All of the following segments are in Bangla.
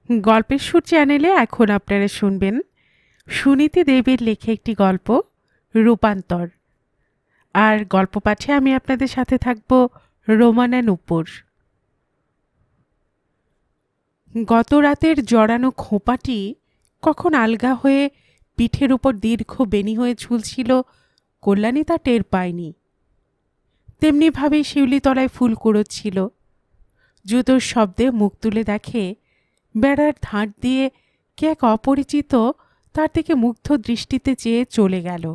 গল্পের সুর চ্যানেলে এখন আপনারা শুনবেন সুনীতি দেবীর লেখা একটি গল্প রূপান্তর। আর গল্প পাঠে আমি আপনাদের সাথে থাকব রোমানা নূপুর। গত রাতের জড়ানো খোঁপাটি কখন আলগা হয়ে পিঠের উপর দীর্ঘ বেনি হয়ে ঝুলছিল কল্যাণী তা টের পায়নি। তেমনিভাবেই শিউলিতলায় ফুল কুড়োচ্ছিল। জুতোর শব্দে মুখ তুলে দেখে বেড়ার ধাঁট দিয়ে কে এক অপরিচিত তার থেকে মুগ্ধ দৃষ্টিতে চেয়ে চলে গেল।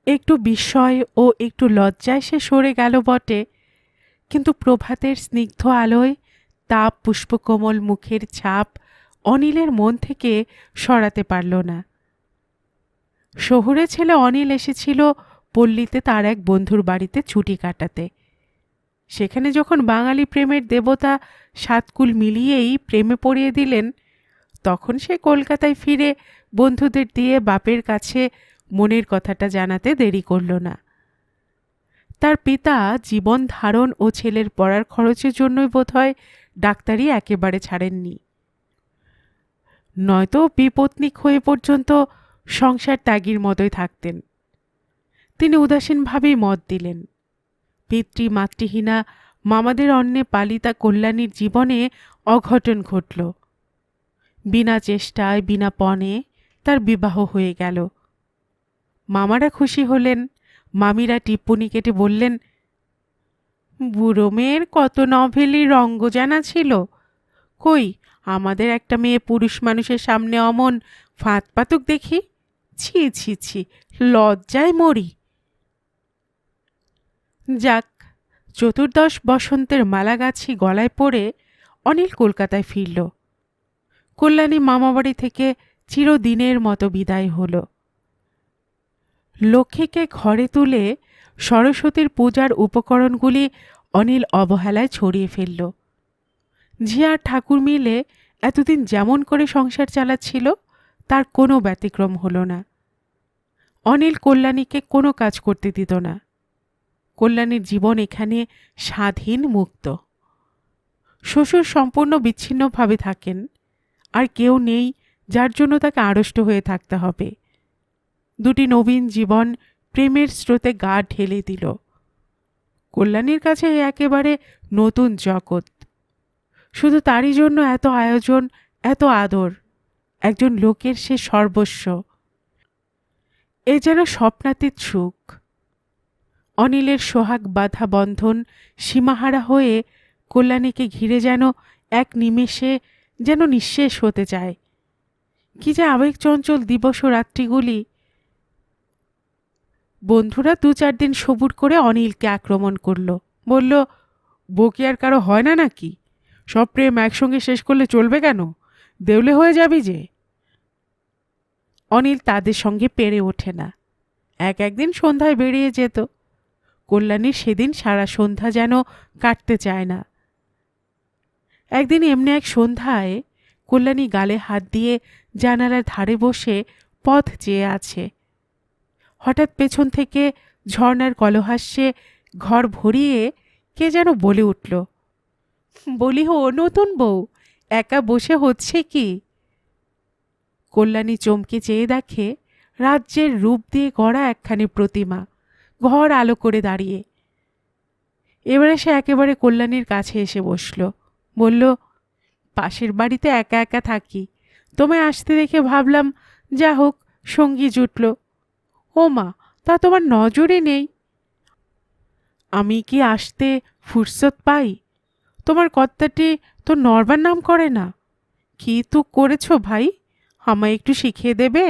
একটু বিস্ময় ও একটু লজ্জায় সে সরে গেল বটে, কিন্তু প্রভাতের স্নিগ্ধ আলোয় তাপ পুষ্পকোমল মুখের ছাপ অনিলের মন থেকে সরাতে পারল না। শহুরে ছেলে অনিল এসেছিল পল্লীতে তার এক বন্ধুর বাড়িতে ছুটি কাটাতে। সেখানে যখন বাঙালি প্রেমের দেবতা সাতকুল মিলিয়েই প্রেমে পড়িয়ে দিলেন, তখন সে কলকাতায় ফিরে বন্ধুদের দিয়ে বাপের কাছে মনের কথাটা জানাতে দেরি করল না। তার পিতা জীবন ধারণ ও ছেলের পড়ার খরচের জন্যই বোধহয় ডাক্তারি একেবারে ছাড়েননি, নয়তো বিপত্নিক হয়ে পর্যন্ত সংসার ত্যাগীর মতোই থাকতেন। তিনি উদাসীনভাবেই মত দিলেন। পিতৃমাতৃহীনা মামাদের অন্নে পালিতা কল্যাণীর জীবনে অঘটন ঘটল। বিনা চেষ্টায় বিনা পণে তার বিবাহ হয়ে গেল। মামারা খুশি হলেন, মামিরা টিপ্পনি কেটে বললেন, বুড়ো মেয়ের কত নভেলি রঙ্গ জানা ছিল, কই আমাদের একটা মেয়ে পুরুষ মানুষের সামনে অমন ফাঁত পাতুক দেখি, ছি ছি ছি, লজ্জায় মরি। যাক, চতুর্দশ বসন্তের মালাগাছি গলায় পড়ে অনিল কলকাতায় ফিরল। কল্যাণী মামাবাড়ি থেকে চিরদিনের মতো বিদায় হল। লক্ষ্মীকে ঘরে তুলে সরস্বতীর পূজার উপকরণগুলি অনিল অবহেলায় ছড়িয়ে ফেলল। ঝিয়ার ঠাকুর মিলে এতদিন যেমন করে সংসার চালাচ্ছিল তার কোনো ব্যতিক্রম হল না। অনিল কল্যাণীকে কোনো কাজ করতে দিত না। কল্যাণীর জীবন এখানে স্বাধীন মুক্ত। শ্বশুর সম্পূর্ণ বিচ্ছিন্নভাবে থাকেন, আর কেউ নেই যার জন্য তাকে আড়ষ্ট হয়ে থাকতে হবে। দুটি নবীন জীবন প্রেমের স্রোতে গা ঢেলে দিল। কল্যাণীর কাছে একেবারে নতুন জগৎ। শুধু তারই জন্য এত আয়োজন, এত আদর। একজন লোকের সে সর্বস্ব। এ যেন স্বপ্নাতীত সুখ। অনিলের সোহাগ বাঁধা বন্ধন সীমাহারা হয়ে কল্যাণীকে ঘিরে যেন এক নিমেষে যেন নিঃশেষ হতে চায়। কি যে আবেগচঞ্চল দিবস ও রাত্রিগুলি! বন্ধুরা 2-4 দিন সবুর করে অনিলকে আক্রমণ করল, বলল, বউ কি আর কারো হয় না নাকি? সব প্রেম একসঙ্গে শেষ করলে চলবে কেন? দেউলে হয়ে যাবি যে। অনিল তাদের সঙ্গে পেরে ওঠে না। একদিন সন্ধ্যায় বেরিয়ে যেত। কল্যাণীর সেদিন সারা সন্ধ্যা যেন কাটতে চায় না। একদিন এমনি এক সন্ধ্যায় কল্যাণী গালে হাত দিয়ে জানালার ধারে বসে পথ চেয়ে আছে। হঠাৎ পেছন থেকে ঝর্ণার কলহাস্যে ঘর ভরিয়ে কে যেন বলে উঠল, বলি, ও নতুন বউ, একা বসে হচ্ছে কি? কল্যাণী চমকে চেয়ে দেখে রাজ্যের রূপ দিয়ে গড়া একখানি প্রতিমা ঘর আলো করে দাঁড়িয়ে। এবারে সে একেবারে কল্যাণীর কাছে এসে বসল, বলল, পাশের বাড়িতে একা একা থাকি, তোমায় আসতে দেখে ভাবলাম যা হোক সঙ্গী জুটল। ও মা, তা তোমার নজরে নেই? আমি কি আসতে ফুরসত পাই? তোমার কর্তাটি তো নড়বার নাম করে না। কি তো করেছ ভাই, আমায় একটু শিখিয়ে দেবে?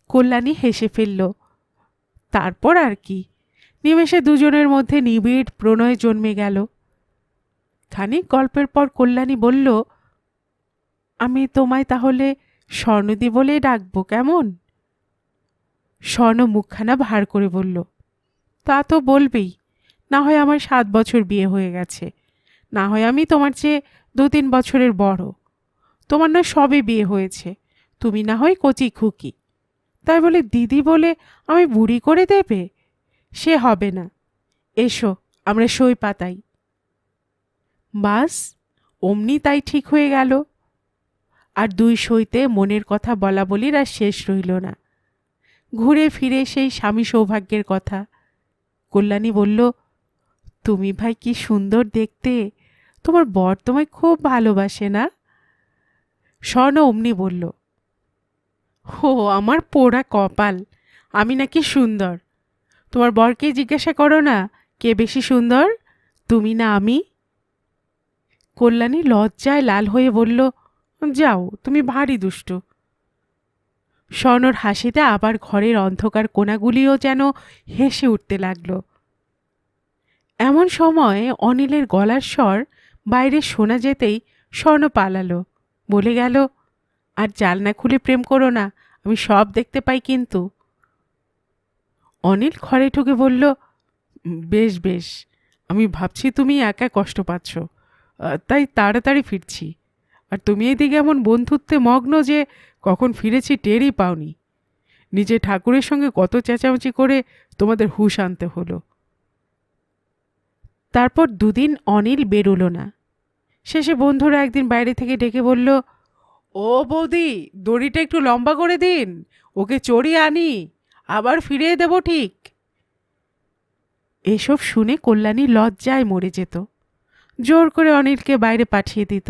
কল্যাণী হেসে ফেলল। তারপর আর কি, নিমেষে দুজনের মধ্যে নিবিড় প্রণয় জন্মে গেল। খানিক গল্পের পর কল্যাণী বলল, আমি তোমায় তাহলে স্বর্ণদি বলে ডাকবো কেমন? স্বর্ণ মুখখানা ভার করে বলল, তা তো বলবেই। না হয় আমার 7 বছর বিয়ে হয়ে গেছে, না হয় আমি তোমার চেয়ে 2-3 বছরের বড়। তোমার না সবে বিয়ে হয়েছে, তুমি না হয় কচি খুকি, তাই বলে দিদি বলে আমি বুড়ি করে দেবে? সে হবে না। এসো আমরা সই পাতাই। বাস, অমনি তাই ঠিক হয়ে গেল। আর দুই সইতে মনের কথা বলা বলির আর শেষ রইল না। ঘুরে ফিরে সেই স্বামী সৌভাগ্যের কথা। কল্যাণী বলল, তুমি ভাই কি সুন্দর দেখতে, তোমার বর তোমায় খুব ভালোবাসে না? স্বর্ণ অমনি বলল, ও আমার পোড়া কপাল, আমি নাকি সুন্দর? তোমার বরকে জিজ্ঞাসা করো না কে বেশি সুন্দর, তুমি না আমি? কল্যাণী লজ্জায় লাল হয়ে বলল, যাও, তুমি ভারী দুষ্টু। স্বর্ণর হাসিতে আবার ঘরের অন্ধকার কোণাগুলিও যেন হেসে উঠতে লাগল। এমন সময় অনিলের গলার স্বর বাইরে শোনা যেতেই স্বর্ণ পালালো, বলে গেল, আর জানলা খুলে প্রেম করো না, আমি সব দেখতে পাই কিন্তু। অনিল ঘরে ঢুকে বলল, বেশ বেশ, আমি ভাবছি তুমি একা কষ্ট পাচ্ছ, তাই তাড়াতাড়ি ফিরছি। আর তুমি এদিকে এমন বন্ধুত্বে মগ্ন যে কখন ফিরেছি টেরই পাওনি। নিজে ঠাকুরের সঙ্গে কত চেঁচামেচি করে তোমাদের হুঁশ আনতে হলো। তারপর দুদিন অনিল বেরোলো না। শেষে বন্ধুরা একদিন বাইরে থেকে ডেকে বলল, ও বৌদি, দড়িটা একটু লম্বা করে দিন, ওকে চড়িয়ে আনি, আবার ফিরিয়ে দেব ঠিক। এসব শুনে কল্যাণী লজ্জায় মরে যেত, জোর করে অনিলকে বাইরে পাঠিয়ে দিত।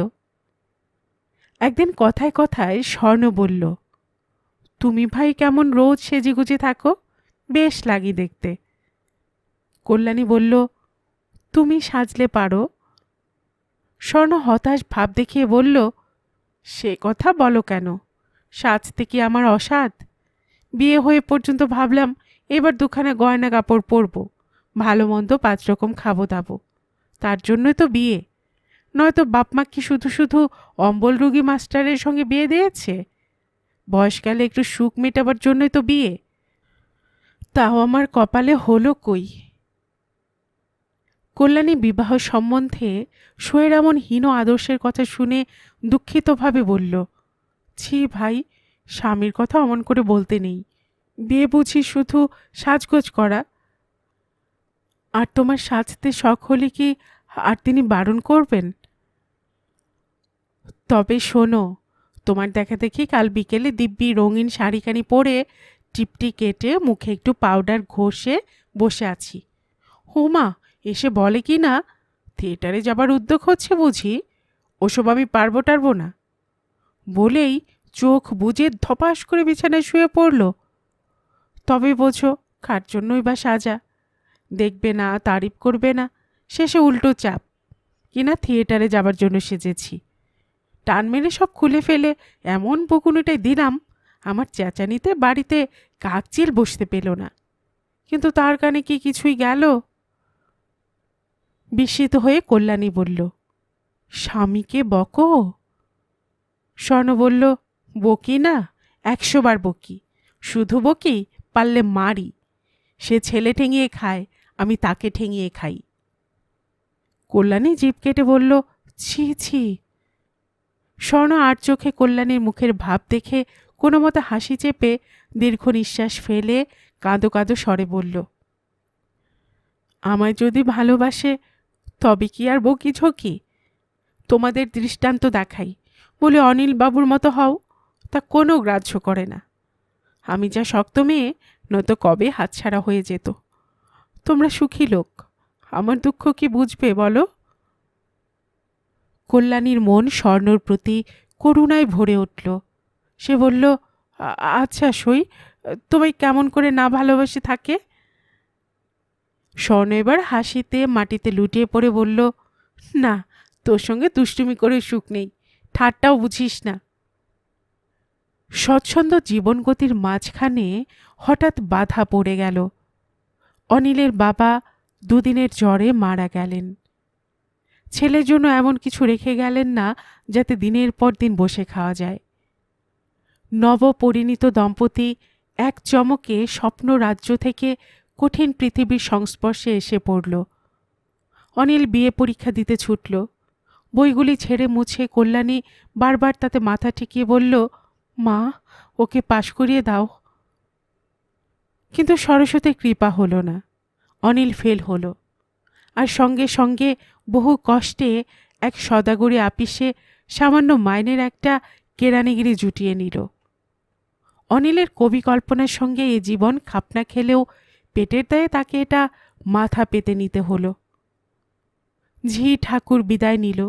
একদিন কথায় কথায় স্বর্ণ বলল, তুমি ভাই কেমন রোজ সেজেগুজে থাকো, বেশ লাগি দেখতে। কল্যাণী বলল, তুমি সাজলে পারো। স্বর্ণ হতাশ ভাব দেখিয়ে বলল, সে কথা বলো কেন, সাজতে কি আমার অসাধ? বিয়ে হয়ে পর্যন্ত ভাবলাম এবার দুখানা গয়না কাপড় পরব, ভালো মন্দ 5 রকম খাবো দাবো, তার জন্যই তো বিয়ে। নয়তো বাপমা কি শুধু শুধু অম্বল রোগী মাস্টারের সঙ্গে বিয়ে দিয়েছে? বয়সকালে একটু সুখ মেটাবার জন্যই তো বিয়ে, তাও আমার কপালে হলো কই। কল্যাণী বিবাহ সম্বন্ধে সইয়ের এমন হীন আদর্শের কথা শুনে দুঃখিতভাবে বলল, ছি ভাই, স্বামীর কথা অমন করে বলতে নেই, বিয়ে বুঝি শুধু সাজগোজ করা? আর তোমার সাজতে শখ হলে কি আর তিনি বারণ করবেন? তবে শোনো, তোমার দেখা দেখি কাল বিকেলে দিব্যি রঙিন শাড়িখানি পরে টিপটি কেটে মুখে একটু পাউডার ঘষে বসে আছি। হোমা এসে বলে কি না, থিয়েটারে যাবার উদ্যোগ হচ্ছে বুঝি, ওসব আমি পারবো টারবো না। বলেই চোখ বুজে ধপাস করে বিছানায় শুয়ে পড়ল। তবে বোঝো, কার জন্যই বা সাজা, দেখবে না, তারিফ করবে না, শেষে উল্টো চাপ, কিনা থিয়েটারে যাবার জন্য সেজেছি। টান মেরে সব খুলে ফেলে এমন বকুনিটাই দিলাম, আমার চেঁচানিতে বাড়িতে কাকচিল বসতে পেল না। কিন্তু তার কানে কি কিছুই গেল? বিস্মিত হয়ে কল্যাণী বলল, স্বামীকে বকো? স্বর্ণ বলল, বকি না, 100 বার বকি, শুধু বকি, পারলে মারি। সে ছেলে ঠেঙিয়ে খায়, আমি তাকে ঠেঙিয়ে খাই। কল্যাণী জিভ কেটে বলল, ছি ছি। স্বর্ণ আর চোখে কল্যাণীর মুখের ভাব দেখে কোনো মতো হাসি চেপে দীর্ঘ নিঃশ্বাস ফেলে কাঁদো কাঁদো স্বরে বলল, আমায় যদি ভালোবাসে তবে কি আর বকি ঝকি? তোমাদের দৃষ্টান্ত দেখাই বলে অনিল বাবুর মতো হও, তা কোনো গ্রাহ্য করে না। আমি যা শক্ত মেয়ে, নয়তো কবে হাতছাড়া হয়ে যেত। তোমরা সুখী লোক, আমার দুঃখ কি বুঝবে বলো? কল্যাণীর মন স্বর্ণর প্রতি করুণায় ভরে উঠল। সে বলল, আচ্ছা সই, তোমায় কেমন করে না ভালোবাসে থাকে? স্বর্ণ এবার হাসিতে মাটিতে লুটিয়ে পড়ে বলল, না, তোর সঙ্গে দুষ্টুমি করে সুখ নেই, ঠাট্টাও বুঝিস না। স্বচ্ছন্দ জীবনগতির মাঝখানে হঠাৎ বাধা পড়ে গেল। অনিলের বাবা 2 দিনের জ্বরে মারা গেলেন। ছেলের জন্য এমন কিছু রেখে গেলেন না যাতে দিনের পর দিন বসে খাওয়া যায়। নবপরিণীত দম্পতি এক চমকে স্বপ্ন রাজ্য থেকে কঠিন পৃথিবীর সংস্পর্শে এসে পড়ল। অনিল বিয়ে পরীক্ষা দিতে ছুটল। বইগুলি ছেড়ে মুছে কল্যাণী বারবার তাতে মাথা ঠেকিয়ে বলল, মা, ওকে পাশ করিয়ে দাও। কিন্তু সরস্বতীর কৃপা হলো না। অনিল ফেল হলো, আর সঙ্গে সঙ্গে বহু কষ্টে এক সদাগরি আপিসে সামান্য মাইনের একটা কেরানিগিরি জুটিয়ে নিল। অনিলের কবি কল্পনার সঙ্গে এ জীবন খাপনা খেলেও পেটের দায়ে তাকে এটা মাথা পেতে নিতে হলো। ঝি ঠাকুর বিদায় নিল।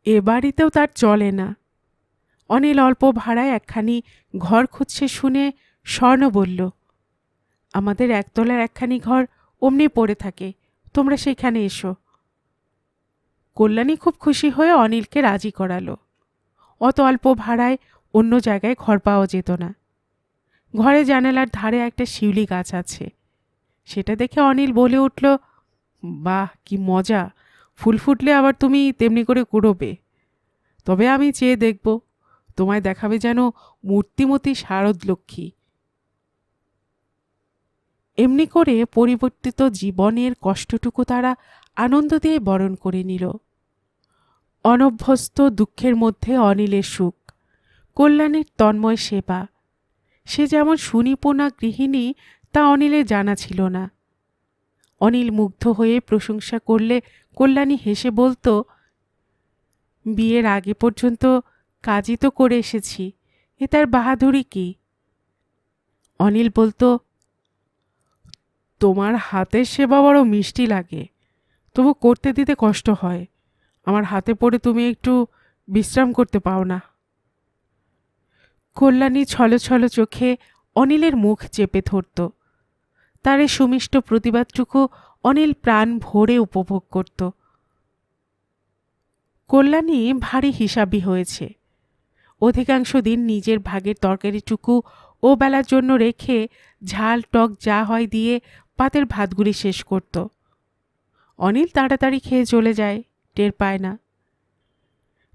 এ বাড়িতেও তার চলে না। অনিল অল্প ভাড়ায় একখানি ঘর খুঁজছে শুনে স্বর্ণ বলল, আমাদের একতলার একখানি ঘর অমনি পড়ে থাকে, তোমরা সেখানে এসো। কল্যাণী খুব খুশি হয়ে অনিলকে রাজি করালো। অত অল্প ভাড়ায় অন্য জায়গায় ঘর পাওয়া যেত না। ঘরে জানালার ধারে একটা শিউলি গাছ আছে। সেটা দেখে অনিল বলে উঠল, বাহ, কি মজা! ফুল ফুটলে আবার তুমি তেমনি করে কুড়োবে। তবে আমি চেয়ে দেখব, তোমায় দেখাবে যেন মূর্তিমতী শারদ লক্ষ্মী। এমনি করে পরিবর্তিত জীবনের কষ্টটুকু তারা আনন্দ দিয়ে বরণ করে নিল। অনভ্যস্ত দুঃখের মধ্যে অনিলের সুখ, কল্যাণীর তন্ময় সেবা। সে যেমন সুনিপুণা গৃহিণী তা অনিলের জানা ছিল না। অনিল মুগ্ধ হয়ে প্রশংসা করলে কল্যাণী হেসে বলতো, বিয়ের আগে পর্যন্ত কাজই তো করে এসেছি, এ তার বাহাদুরি কি? অনিল বলতো, তোমার হাতের সেবা বড় মিষ্টি লাগে, তবু করতে দিতে কষ্ট হয়। আমার হাতে পড়ে তুমি একটু বিশ্রাম করতে পাও না? কল্যাণী ছলছল চোখে অনিলের মুখ চেপে ধরত। তার এ সুমিষ্ট প্রতিবাদটুকু অনিল প্রাণ ভরে উপভোগ করত। কল্যাণী ভারী হিসাবী হয়েছে। অধিকাংশ দিন নিজের ভাগের তরকারিটুকু ও বেলার জন্য রেখে ঝাল টক যা হয় দিয়ে পাতের ভাতগুলি শেষ করত। অনিল তাড়াতাড়ি খেয়ে চলে যায়, টের পায় না।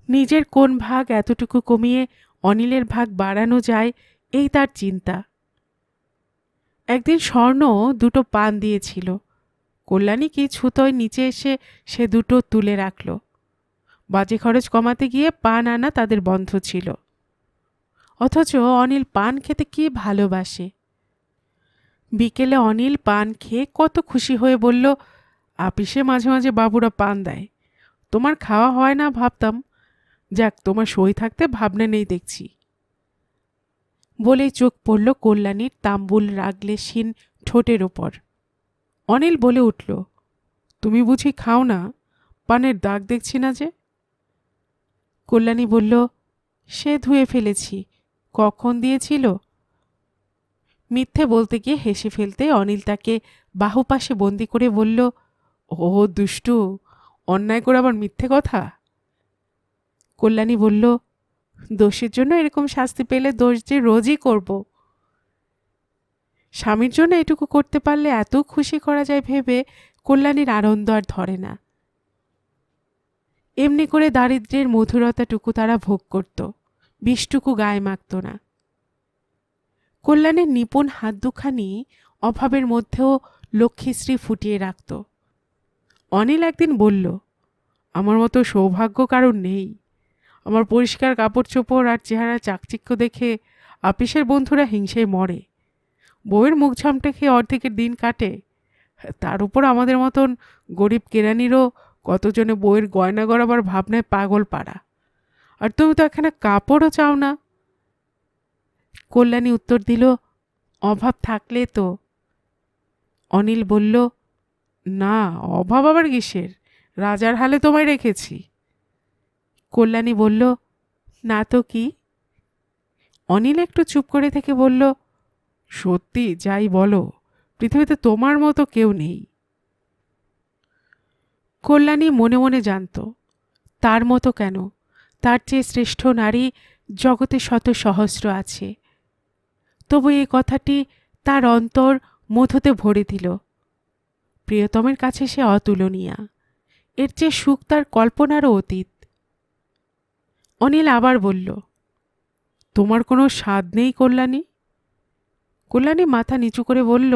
নিজের কোন ভাগ এতটুকু কমিয়ে অনিলের ভাগ বাড়ানো যায়, এই তার চিন্তা। একদিন স্বর্ণ দুটো পান দিয়েছিল। কল্যাণী কি ছুতোয় নিচে এসে সে দুটো তুলে রাখল। বাজে খরচ কমাতে গিয়ে পান আনা তাদের বন্ধ ছিল। অথচ অনিল পান খেতে কি ভালোবাসে। বিকেলে অনিল পান খেয়ে কত খুশি হয়ে বলল, আপিসে মাঝে মাঝে বাবুরা পান দেয়, তোমার খাওয়া হয় না ভাবতাম, যাক তোমার সই থাকতে ভাবনা নেই দেখছি। বলেই চোখ পড়ল কল্যাণীর তাম্বুল রাগলেশহীন ঠোঁটের ওপর। অনিল বলে উঠল, তুমি বুঝি খাও না? পানের দাগ দেখছি না যে। কল্যাণী বলল, সে ধুয়ে ফেলেছি, কখন দিয়েছিল? মিথ্যে বলতে গিয়ে হেসে ফেলতে অনিল তাকে বাহুপাশে বন্দি করে বলল, ও দুষ্টু, অন্যায় করে আবার মিথ্যে কথা। কল্যাণী বলল, দোষের জন্য এরকম শাস্তি পেলে দোষ যে রোজই করব। স্বামীর জন্য এটুকু করতে পারলে এত খুশি করা যায় ভেবে কল্যাণীর আনন্দ আর ধরে না। এমনি করে দারিদ্র্যের মধুরতাটুকু তারা ভোগ করত, বিষটুকু গায়ে মাখত না। কল্যাণের নিপুণ হাত দুখানি অভাবের মধ্যেও লক্ষ্মীশ্রী ফুটিয়ে রাখত। অনিল একদিন বলল, আমার মতো সৌভাগ্য কারণ নেই। আমার পরিষ্কার কাপড় চোপড় আর চেহারা চাকচিক্য দেখে আপিসের বন্ধুরা হিংসেয় মরে। বউয়ের মুখ ঝামটে খেয়ে অর্ধেকের দিন কাটে। তার উপর আমাদের মতন গরিব কেরানিরও কতজনে বউয়ের গয়না গড়াবার ভাবনায় পাগল পাড়া। আর তুমি তো এখানে কাপড়ও চাও না। কল্যাণী উত্তর দিল, অভাব থাকলে তো। অনিল বলল, না, অভাব আবার কিসের, রাজার হালে তোমায় রেখেছি। কল্যাণী বলল, না তো কি? অনিল একটু চুপ করে থেকে বলল, সত্যি যাই বলো, পৃথিবীতে তোমার মতো কেউ নেই। কল্যাণী মনে মনে জানত, তার মতো কেন, তার চেয়ে শ্রেষ্ঠ নারী জগতে শত সহস্র আছে। তবু এই কথাটি তার অন্তর মধুতে ভরে দিল। প্রিয়তমের কাছে সে অতুলনীয়া, এর চেয়ে সুখ তার কল্পনারও অতীত। অনিল আবার বলল, তোমার কোনো স্বাদ নেই কল্যাণী? কল্যাণী মাথা নিচু করে বলল,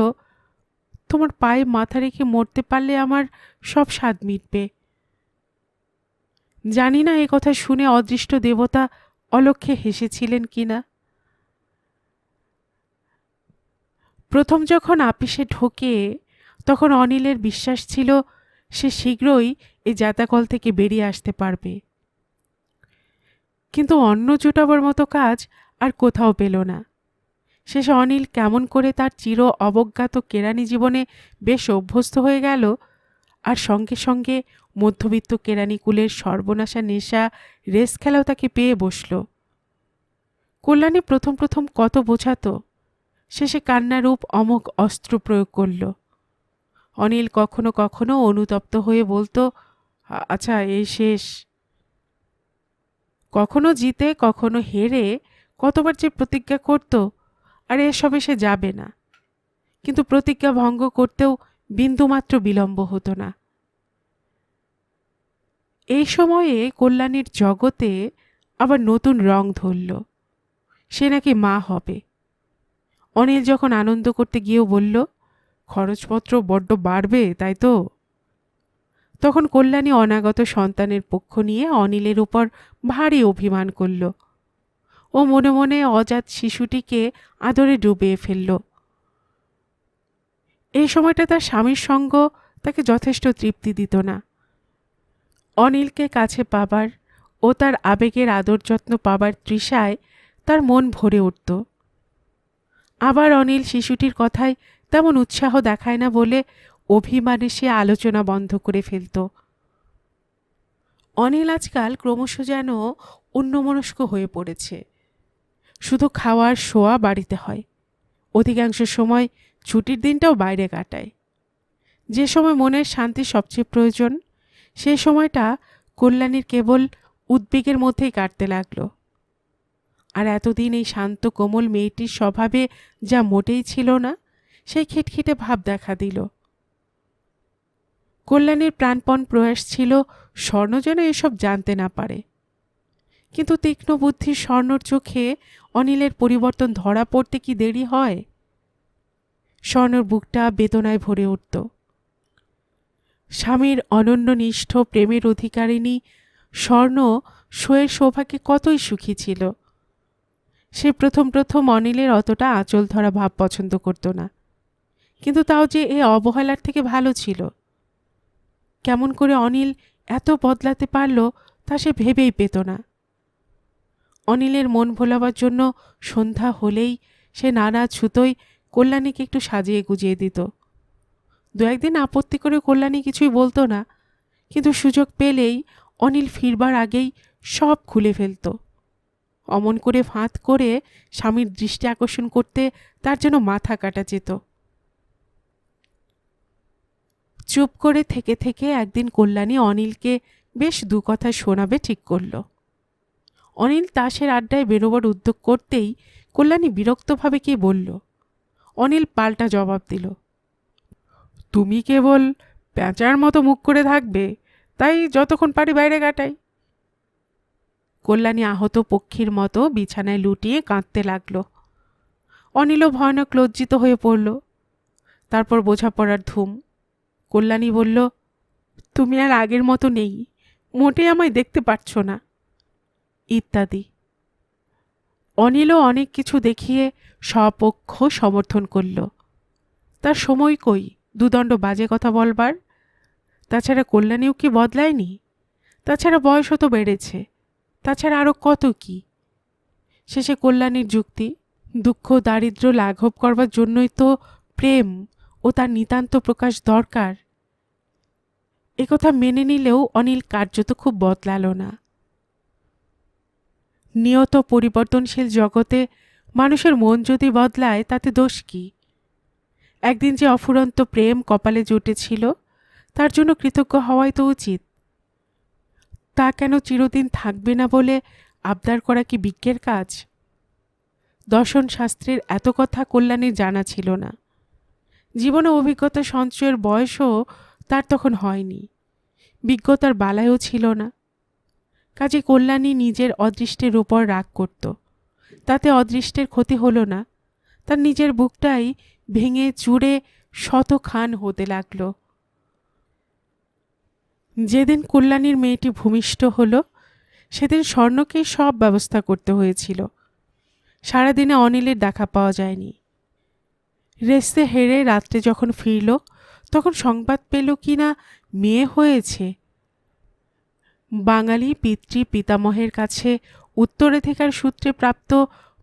তোমার পায়ে মাথা রেখে মরতে পারলে আমার সব স্বাদ মিটবে। জানি না এ কথা শুনে অদৃষ্ট দেবতা অলক্ষ্যে হেসেছিলেন কিনা। প্রথম যখন আপিসে ঢোকে তখন অনিলের বিশ্বাস ছিল সে শীঘ্রই এই জাতাকল থেকে বেরিয়ে আসতে পারবে। কিন্তু অন্ন জোটাবার মতো কাজ আর কোথাও পেল না। শেষে অনিল কেমন করে তার চির অবজ্ঞাত কেরানি জীবনে বেশ অভ্যস্ত হয়ে গেল, আর সঙ্গে সঙ্গে মধ্যবিত্ত কেরানিকুলের সর্বনাশা নেশা রেস খেলাও তাকে পেয়ে বসল। কল্যাণী প্রথম প্রথম কত বোঝাত, শেষে কান্নারূপ অমোঘ অস্ত্র প্রয়োগ করল। অনিল কখনো কখনো অনুতপ্ত হয়ে বলতো, আচ্ছা এই শেষ। কখনো জিতে কখনো হেরে কতবার যে প্রতিজ্ঞা করত, আর এসবে সে যাবে না। কিন্তু প্রতিজ্ঞা ভঙ্গ করতেও বিন্দুমাত্র বিলম্ব হতো না। এই সময়ে কল্যাণীর জগতে আবার নতুন রং ধরল। সে নাকি মা হবে। অনিল যখন আনন্দ করতে গিয়েও বলল, খরচপত্র বড্ড বাড়বে তাই তো? তখন কল্যাণী অনাগত সন্তানের পক্ষ নিয়ে অনিলের উপর ভারী অভিমান করল। ও মনে মনে অজাত শিশুটিকে আদরে ডুবিয়ে ফেলল। এই সময়টা তার স্বামীর সঙ্গ তাকে যথেষ্ট তৃপ্তি দিত না। অনিলকে কাছে পাবার ও তার আবেগের আদর যত্ন পাবার তৃষায় তার মন ভরে উঠত। আবার অনিল শিশুটির কথায় তেমন উৎসাহ দেখায় না বলে অভিমানে সে আলোচনা বন্ধ করে ফেলত। অনিল আজকাল ক্রমশ যেন অন্যমনস্ক হয়ে পড়েছে। শুধু খাওয়ার শোয়া বাড়িতে হয়, অধিকাংশ সময় ছুটির দিনটাও বাইরে কাটায়। যে সময় মনের শান্তি সবচেয়ে প্রয়োজন, সেই সময়টা কল্যাণীর কেবল উদ্বেগের মধ্যেই কাটতে লাগল। আর এতদিন এই শান্ত কোমল মেয়েটির স্বভাবে যা মোটেই ছিল না, সেই খিটখিটে ভাব দেখা দিল। কল্যাণীর প্রাণপণ প্রয়াস ছিল স্বর্ণ যেন এসব জানতে না পারে। কিন্তু তীক্ষ্ণ বুদ্ধির স্বর্ণর চোখে অনিলের পরিবর্তন ধরা পড়তে কি দেরি হয়? স্বর্ণর বুকটা বেদনায় ভরে উঠত। স্বামীর অনন্যনিষ্ঠ প্রেমের অধিকারিণী স্বর্ণ শোয়ের সৌভাগ্যে কতই সুখী ছিল। সে প্রথম প্রথম অনিলের অতটা আঁচল ধরা ভাব পছন্দ করত না, কিন্তু তাও যে এ অবহেলার থেকে ভালো ছিল। কেমন করে অনিল এত বদলাতে পারল তা সে ভেবেই পেত না। অনিলের মন ভোলাবার জন্য সন্ধ্যা হলেই সে নানা ছুতোয় কল্যাণীকে একটু সাজিয়ে গুজিয়ে দিত। দু একদিন আপত্তি করে কল্যাণী কিছুই বলতো না, কিন্তু সুযোগ পেলেই অনিল ফিরবার আগেই সব খুলে ফেলত। অমন করে ফাঁদ করে স্বামীর দৃষ্টি আকর্ষণ করতে তার যেন মাথা কাটা যেত। চুপ করে থেকে থেকে একদিন কল্যাণী অনিলকে বেশ দু কথা শোনাবে ঠিক করল। অনিল তাসের আড্ডায় বেরোবার উদ্যোগ করতেই কল্যাণী বিরক্তভাবে কি বলল। অনিল পাল্টা জবাব দিল, তুমি কেবল প্যাঁচার মতো মুখ করে থাকবে, তাই যতক্ষণ পারি বাইরে কাটাই। কল্যাণী আহত পক্ষীর মতো বিছানায় লুটিয়ে কাঁদতে লাগল। অনিলও ভয়ানক লজ্জিত হয়ে পড়ল। তারপর বোঝাপড়ার ধুম। কল্যাণী বলল, তুমি আর আগের মতো নেই, মোটে আমায় দেখতে পাচ্ছ না, ইত্যাদি। অনিলও অনেক কিছু দেখিয়ে স্বপক্ষ সমর্থন করল। তার সময় কই দুদণ্ড বাজে কথা বলবার? তাছাড়া কল্যাণীও কি বদলায়নি? তাছাড়া বয়সও তো বেড়েছে। তাছাড়া আরও কত কি। শেষে কল্যাণীর যুক্তি, দুঃখ দারিদ্র্য লাঘব করবার জন্যই তো প্রেম ও তার নিতান্ত প্রকাশ দরকার। একথা মেনে নিলেও অনিল কার্যত খুব বদলাল না। নিয়ত পরিবর্তনশীল জগতে মানুষের মন যদি বদলায় তাতে দোষ কি? একদিন যে অফুরন্ত প্রেম কপালে জুটেছিল, তার জন্য কৃতজ্ঞ হওয়াই তো উচিত। তা কেন চিরদিন থাকবে না বলে আবদার করা কি বিজ্ঞের কাজ? দর্শন শাস্ত্রের এত কথা কল্যাণীর জানা ছিল না। জীবনে অভিজ্ঞতা সঞ্চয়ের বয়সও তার তখন হয়নি, বিজ্ঞতার বালায়ও ছিল না। কাজে কল্যাণী নিজের অদৃষ্টের উপর রাগ করত। তাতে অদৃষ্টের ক্ষতি হলো না, তার নিজের বুকটাই ভেঙে চুরে শত খান হতে লাগল। যেদিন কল্যাণীর মেয়েটি ভূমিষ্ঠ হলো, সেদিন স্বর্ণকেই সব ব্যবস্থা করতে হয়েছিল। সারাদিনে অনিলের দেখা পাওয়া যায়নি। রেস্তে হেরে রাত্রে যখন ফিরল, তখন সংবাদ পেল কি না মেয়ে হয়েছে। বাঙালি পিতৃ পিতামহের কাছে উত্তরাধিকার সূত্রে প্রাপ্ত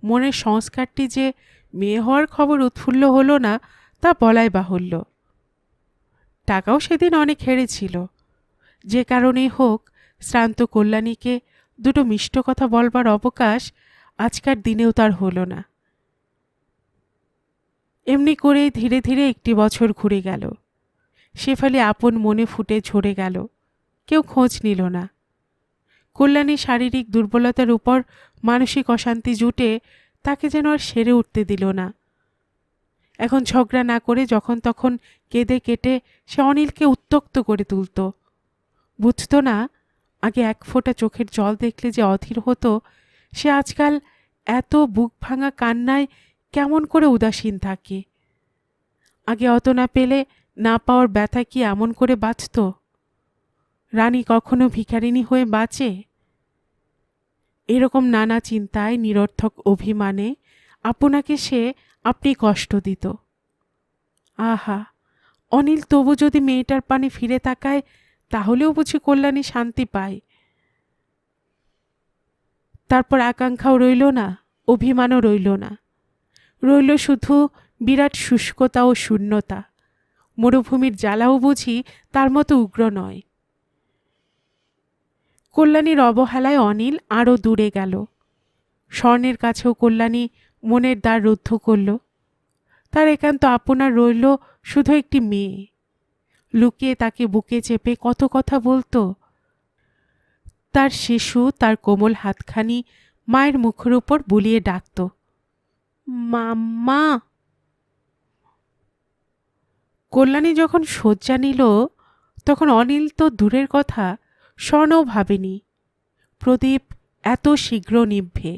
মনের সংস্কারটি যে মেয়ে হওয়ার খবর উৎফুল্ল হলো না তা বলাই বাহুল্য। টাকাও সেদিন অনেক হেরেছিল। যে কারণেই হোক শ্রান্ত কল্যাণীকে দুটো মিষ্ট কথা বলবার অবকাশ আজকার দিনেও তার হলো না। এমনি করেই ধীরে ধীরে একটি বছর ঘুরে গেল। শেফালি আপন মনে ফুটে ঝরে গেল। কেউ খোঁজ নিল না। কল্যাণীর শারীরিক দুর্বলতার উপর মানসিক অশান্তি জুটে তাকে যেন আর সেরে উঠতে দিল না। এখন ঝগড়া না করে যখন তখন কেঁদে কেটে সে অনিলকে উত্ত্যক্ত করে তুলত। বুঝত না আগে এক ফোঁটা চোখের জল দেখলে যে অধীর হতো, সে আজকাল এত বুক ভাঙা কান্নায় কেমন করে উদাসীন থাকে। আগে অত না পেলে না পাওয়ার ব্যথা কি এমন করে বাঁচত? রানী কখনো ভিখারিনী হয়ে বাঁচে? এরকম নানা চিন্তায় নিরর্থক অভিমানে আপনাকে সে আপনি কষ্ট দিত। আহা, অনিল তবু যদি মেয়েটার পানে ফিরে তাকায় তাহলেও বুঝি কল্যাণী শান্তি পায়। তারপর আকাঙ্ক্ষাও রইল না, অভিমানও রইল না। রইল শুধু বিরাট শুষ্কতা ও শূন্যতা। মরুভূমির জ্বালাও বুঝি তার মতো উগ্র নয়। কল্যাণীর অবহেলায় অনিল আরও দূরে গেল। স্বর্ণের কাছেও কল্যাণী মনের দ্বার রুদ্ধ করল। তার একান্ত আপনার রইল শুধু একটি মেয়ে। লুকিয়ে তাকে বুকে চেপে কত কথা বলতো। তার শিশু তার কোমল হাতখানি মায়ের মুখের উপর বুলিয়ে ডাকত, মাম্মা। কল্যাণী যখন শয্যা নিল তখন অনিল তো দূরের কথা, স্বর্ণও ভাবেনি প্রদীপ এত শীঘ্র নিভবে।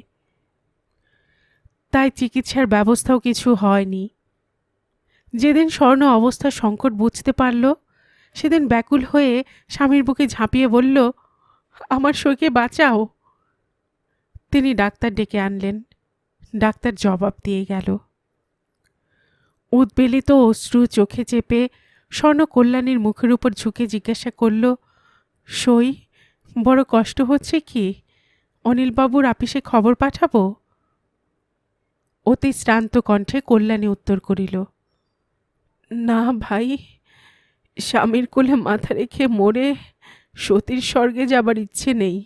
তাই চিকিৎসার ব্যবস্থাও কিছু হয়নি। যেদিন স্বর্ণ অবস্থার সংকট বুঝতে পারল সেদিন ব্যাকুল হয়ে স্বামীর বুকে ঝাঁপিয়ে বলল, আমার সইকে বাঁচাও। তিনি ডাক্তার ডেকে আনলেন। ডাক্তার জবাব দিয়ে গেল। উদ্বেলিত অশ্রু চোখে চেপে স্বর্ণ কল্যাণীর মুখের উপর ঝুঁকে জিজ্ঞাসা করল, সই, বড় কষ্ট হচ্ছে কি? অনিলবাবুর আপিসে খবর পাঠাবো? অতি শ্রান্ত কণ্ঠে কল্যাণী উত্তর করিল, না ভাই, স্বামীর কোলে মাথা রেখে মরে সতীর স্বর্গে যাবার ইচ্ছে নেই।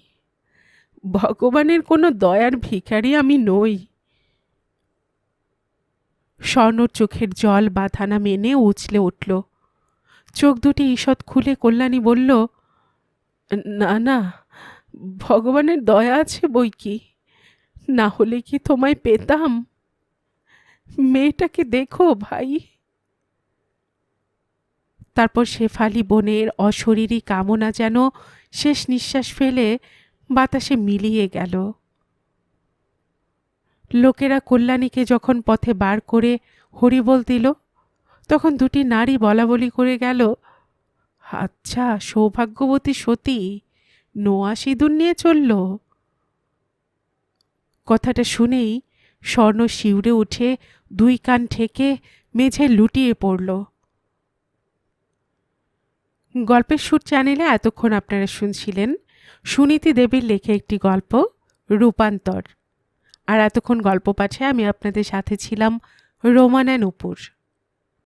ভগবানের কোনো দয়ার ভিখারি আমি নই। স্বর্ণর চোখের জল বাধা না মেনে উছলে উঠল। চোখ দুটি ঈষৎ খুলে কল্যাণী বলল, না না, ভগবানের দয়া আছে বই কি, না হলে কি তোমায় পেতাম? মেয়েটাকে দেখো ভাই। তারপর শেফালি বোনের অশরীরী কামনা যেন শেষ নিঃশ্বাস ফেলে বাতাসে মিলিয়ে গেল। লোকেরা কল্যাণীকে যখন পথে বার করে হরিবোল দিল তখন দুটি নারী বলাবলি করে গেল, আচ্ছা সৌভাগ্যবতী সতী, নোয়া সিঁদুর নিয়ে চলল। কথাটা শুনেই স্বর্ণ শিউরে উঠে দুই কান ঠেকে মেঝে লুটিয়ে পড়ল। গল্পের সুর চ্যানেলে এতক্ষণ আপনারা শুনছিলেন সুনীতি দেবীর লেখা একটি গল্প, রূপান্তর। আর এতক্ষণ গল্প পাঠে আমি আপনাদের সাথে ছিলাম রোমানা নূপুর।